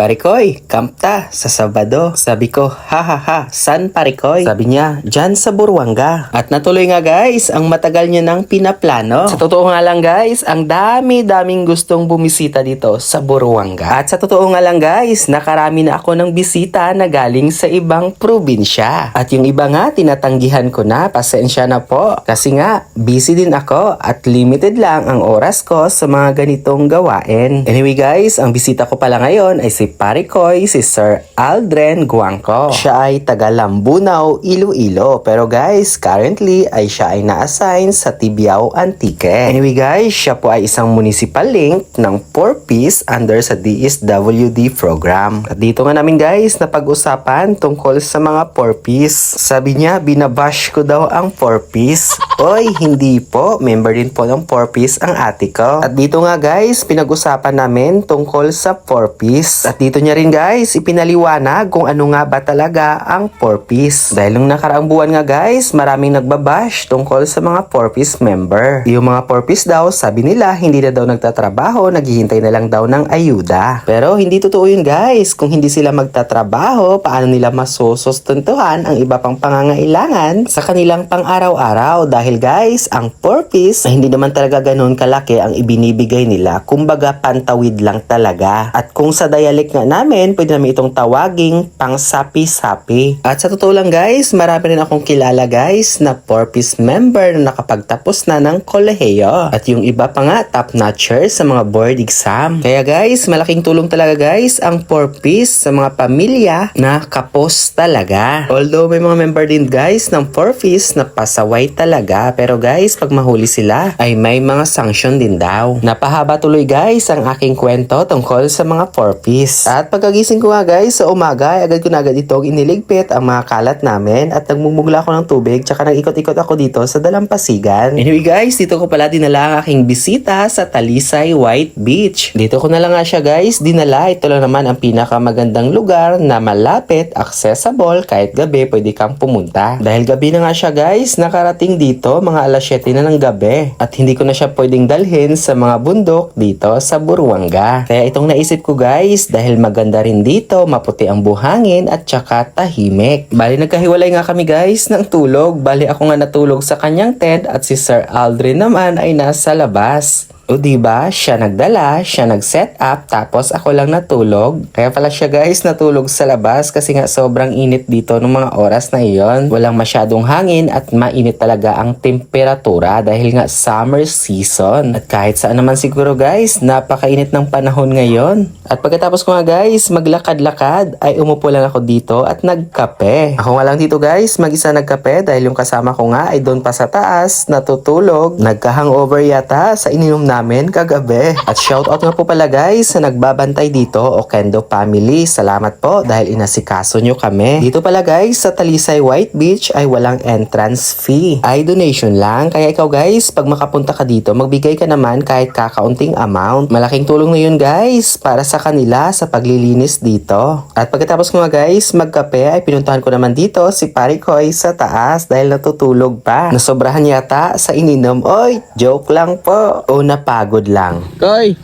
Parikoy, kampta sa Sabado. Sabi ko, ha ha ha, san Parikoy? Sabi niya, dyan sa Buruanga. At natuloy nga guys, ang matagal niya nang pinaplano. Sa totoo nga lang guys, ang daming gustong bumisita dito sa Buruanga. At sa totoo nga lang guys, nakarami na ako ng bisita na galing sa ibang probinsya. At yung iba nga, tinatanggihan ko na, pasensya na po. Kasi nga, busy din ako at limited lang ang oras ko sa mga ganitong gawain. Anyway guys, ang bisita ko pala ngayon ay si Parikoy, si Sir Aldren Guangco. Siya ay taga Lambunaw, Iloilo. Pero guys, currently ay siya ay na-assign sa Tibiao, Antique. Anyway guys, siya po ay isang municipal link ng 4Ps under sa DSWD program. At dito nga namin guys, napag-usapan tungkol sa mga 4Ps. Sabi niya, binabash ko daw ang 4Ps. Oy, hindi po. Member din po ng 4Ps ang ate ko. At dito nga guys, pinag-usapan namin tungkol sa 4Ps. At dito niya rin guys, ipinaliwanag kung ano nga ba talaga ang 4Ps. Dahil nung nakaraang buwan nga guys, maraming nagbabash tungkol sa mga 4Ps member. Yung mga 4Ps daw, sabi nila, hindi na daw nagtatrabaho, naghihintay na lang daw ng ayuda. Pero hindi totoo yun guys. Kung hindi sila magtatrabaho, paano nila masusustentuhan ang iba pang pangangailangan sa kanilang pang-araw-araw? Dahil guys, ang 4Ps ay hindi naman talaga ganun kalaki ang ibinibigay nila. Kumbaga, pantawid lang talaga. At kung sa dialect nga namin, pwede namin itong tawaging pang sapi-sapi. At sa totoo lang guys, marami rin akong kilala guys na 4Ps member na nakapagtapos na ng kolehiyo. At yung iba pa nga, top-notcher sa mga board exam. Kaya guys, malaking tulong talaga guys ang 4Ps sa mga pamilya na kapos talaga. Although may mga member din guys ng 4Ps na pasaway talaga. Pero guys, pag mahuli sila, ay may mga sanction din daw. Napahaba tuloy guys ang aking kwento tungkol sa mga 4Ps. At pagkagising ko nga guys sa umaga, ay agad ko na agad itong iniligpit ang mga kalat namin at nagmumugla ako ng tubig tsaka nag-ikot-ikot ako dito sa Dalampasigan. Anyway guys, dito ko pala dinala ang aking bisita sa Talisay White Beach. Dito ko na lang nga siya guys dinala. Ito lang naman ang pinakamagandang lugar na malapit, accessible, kahit gabi pwede kang pumunta. Dahil gabi na nga siya guys, nakarating dito mga alas 7 na ng gabi. At hindi ko na siya pwedeng dalhin sa mga bundok dito sa Buruanga. Kaya itong naisip ko guys, dahil maganda rin dito, maputi ang buhangin at tsaka tahimik. Bali nagkahiwalay nga kami guys ng tulog. Bali ako nga natulog sa kanyang tent at si Sir Aldrin naman ay nasa labas. O diba, siya nagdala, siya nag-set up, tapos ako lang natulog. Kaya pala siya guys natulog sa labas kasi nga sobrang init dito ng mga oras na iyon. Walang masyadong hangin at mainit talaga ang temperatura dahil nga summer season. At kahit saan naman siguro guys, napakainit ng panahon ngayon. At pagkatapos ko nga guys, maglakad-lakad, ay umupo lang ako dito at nagkape. Ako nga lang dito guys, mag-isa nagkape dahil yung kasama ko nga ay doon pa sa taas, natutulog. Nagka-hangover yata sa ininom namin kagabi. At shoutout nga po pala guys sa nagbabantay dito, Okendo family. Salamat po dahil inasikaso nyo kami. Dito pala guys sa Talisay White Beach ay walang entrance fee. Ay donation lang. Kaya ikaw guys, pag makapunta ka dito, magbigay ka naman kahit kakaunting amount. Malaking tulong na yun guys para sa kanila sa paglilinis dito. At pagkatapos ko nga guys magkape ay pinuntahan ko naman dito si Parikoy sa taas dahil natutulog pa. Nasobrahan yata sa ininom. Oy, joke lang po. O napagod lang. Koy!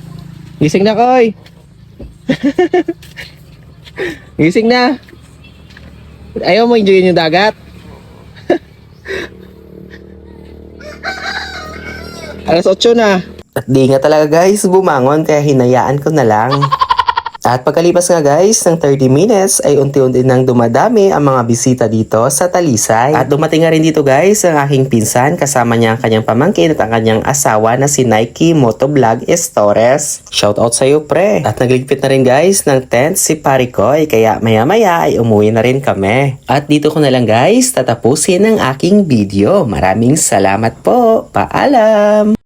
Gising na, Koy! Gising na! Ayaw mo enjoyin yung dagat? Alas 8 na. At di nga talaga guys bumangon kaya hinayaan ko na lang. At pagkalipas nga guys ng 30 minutes ay unti-unti nang dumadami ang mga bisita dito sa Talisay. At dumating nga rin dito guys ang aking pinsan kasama niya ang kanyang pamangkin at ang kanyang asawa na si Nike Motovlog Estores. Shoutout sa iyo pre. At nagligpit na rin guys ng tent si Parikoy kaya maya-maya ay umuwi na rin kami. At dito ko na lang guys tatapusin ang aking video. Maraming salamat po. Paalam!